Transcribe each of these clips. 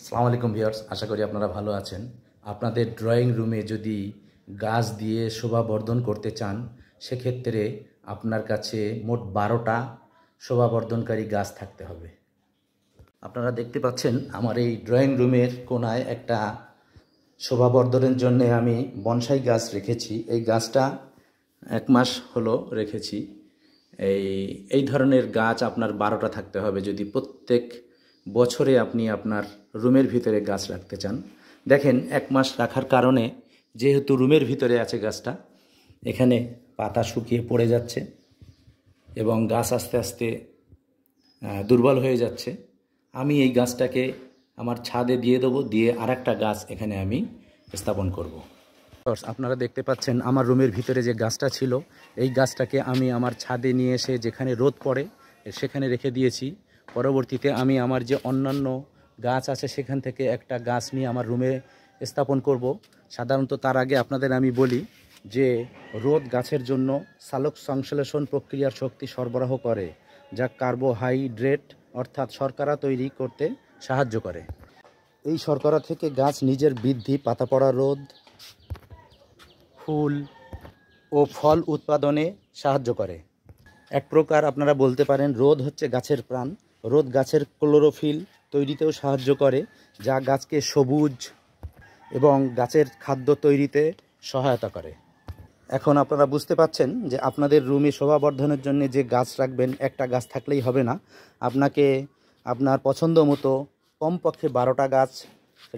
আসসালামু আলাইকুম ভিউয়ার্স, আশা করি আপনারা ভালো আছেন। আপনাদের ড্রয়িং রুমে যদি গাছ দিয়ে শোভাবর্ধন করতে চান, সেক্ষেত্রে আপনার কাছে মোট 12টা শোভাবর্ধনকারী গাছ থাকতে হবে। আপনারা দেখতে পাচ্ছেন আমার এই ড্রয়িং রুমের কোনায় একটা শোভাবর্ধনের জন্য আমি বনসাই গাছ রেখেছি। এই গাছটা 1 মাস হলো রেখেছি। এই ধরনের গাছ আপনার 12টা থাকতে হবে যদি প্রত্যেক বছরে আপনি আপনার রুমের ভিতরে গাছ রাখতে চান। দেখেন 1 মাস রাখার কারণে যেহেতু রুমের ভিতরে আছে গাছটা, এখানে পাতা শুকিয়ে পড়ে যাচ্ছে এবং গাছ আস্তে আস্তে দুর্বল হয়ে যাচ্ছে। আমি এই গাছটাকে আমার ছাদে দিয়ে দেবো, দিয়ে আরেকটা গাছ এখানে আমি স্থাপন করব। আপনারা দেখতে পাচ্ছেন আমার রুমের ভিতরে যে গাছটা ছিল, এই গাছটাকে আমি আমার ছাদে নিয়ে এসে যেখানে রোদ পড়ে সেখানে রেখে দিয়েছি। পরবর্তীতে আমি আমার যে অন্যান্য গাছ আছে সেখান থেকে একটা গাছ নিয়ে আমার রুমে স্থাপন করব। সাধারণত তার আগে আপনাদের আমি বলি যে রোদ গাছের জন্য সালোক সংশ্লেষণ প্রক্রিয়ার শক্তি সরবরাহ করে, যা কার্বোহাইড্রেট অর্থাৎ শর্করা তৈরি করতে সাহায্য করে। এই শর্করা থেকে গাছ নিজের বৃদ্ধি, পাতা পড়া রোধ, ফুল ও ফল উৎপাদনে সাহায্য করে। এক প্রকার আপনারা বলতে পারেন রোদ হচ্ছে গাছের প্রাণ। রোদ গাছের ক্লোরোফিল তৈরিতেও সাহায্য করে, যা গাছকে সবুজ এবং গাছের খাদ্য তৈরিতে সহায়তা করে। এখন আপনারা বুঝতে পাচ্ছেন যে আপনাদের রুমে শোভাবর্ধনের জন্য যে গাছ রাখবেন, একটা গাছ থাকলেই হবে না। আপনাকে আপনার পছন্দ মতো কমপক্ষে 12টা গাছ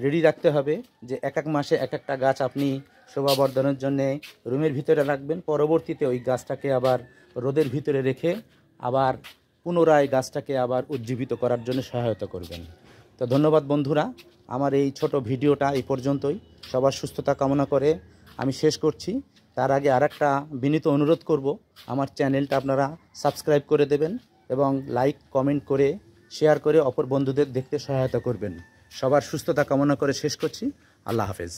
রেডি রাখতে হবে, যে এক এক মাসে এক একটা গাছ আপনি শোভাবর্ধনের জন্যে রুমের ভিতরে রাখবেন। পরবর্তীতে ওই গাছটাকে আবার রোদের ভিতরে রেখে আবার পুনরায় গাছটাকে আবার উজ্জীবিত করার জন্য সহায়তা করবেন। তো ধন্যবাদ বন্ধুরা, আমার এই ছোট ভিডিওটা এই পর্যন্তই। সবার সুস্থতা কামনা করে আমি শেষ করছি। তার আগে আরেকটা বিনীত অনুরোধ করব, আমার চ্যানেলটা আপনারা সাবস্ক্রাইব করে দেবেন এবং লাইক কমেন্ট করে শেয়ার করে অপর বন্ধুদের দেখতে সহায়তা করবেন। সবার সুস্থতা কামনা করে শেষ করছি। আল্লাহ হাফেজ।